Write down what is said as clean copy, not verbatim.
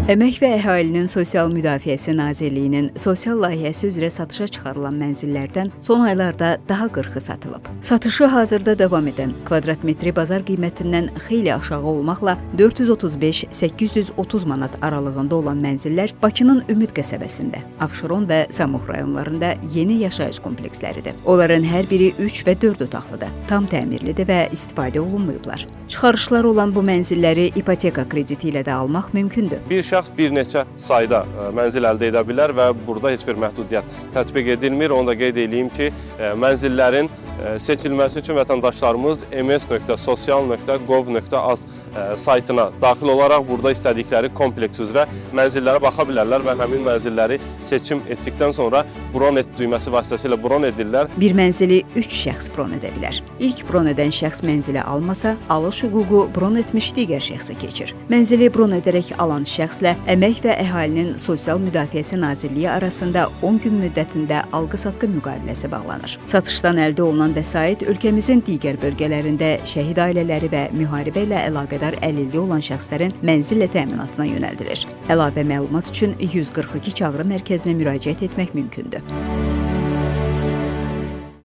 Əmək və Əhalinin Sosial Müdafiəsi Nazirliyinin sosial layihəsi üzrə satışa çıxarılan mənzillərdən son aylarda daha 40-ı satılıb. Satışı hazırda davam edən, kvadrat metri bazar qiymətindən xeyli aşağı olmaqla 435-830 manat aralığında olan mənzillər Bakının Ümid qəsəbəsində, Abşeron və Samux rayonlarında yeni yaşayış kompleksləridir. Onların hər biri 3 və 4 otaqlıdır, tam təmirlidir və istifadə olunmayıblar. Çıxarışlar olan bu mənzilləri ipoteka krediti ilə də almaq mümkündür. Bir şəxs bir neçə sayda mənzil əldə edə bilər və burada heç bir məhdudiyyət tətbiq edilmir. Onu da qeyd edeyim ki, mənzillərin seçilməsi üçün vətəndaşlarımız ms.sosial.gov.az saytına daxil olaraq burada istədikləri kompleks üzrə mənzillərə baxa bilərlər və həmin mənzilləri seçim etdikdən sonra bron et düyməsi vasitəsilə bron edirlər. Bir mənzili 3 şəxs bron edə bilər. İlk bron edən şəxs mənzili almasa, alış hüququ bron etmiş digər şəxsə keçir. Mənzili bron edərək alan şəxslə Əmək və Əhalinin Sosial Müdafiəsi Nazirliyi arasında 10 gün müddətində alqı-satqı müqaviləsi bağlanır. Satışdan əldə olunan vəsait ölkəmizin digər bölgələrində şəhid ailələri və müharibə ilə əlaqədar əlilliyi olan şəxslərin mənzillə təminatına yönəldilir. Əlavə məlumat üçün 142 çağrı mərkəzinə müraciət etmək mümkündür.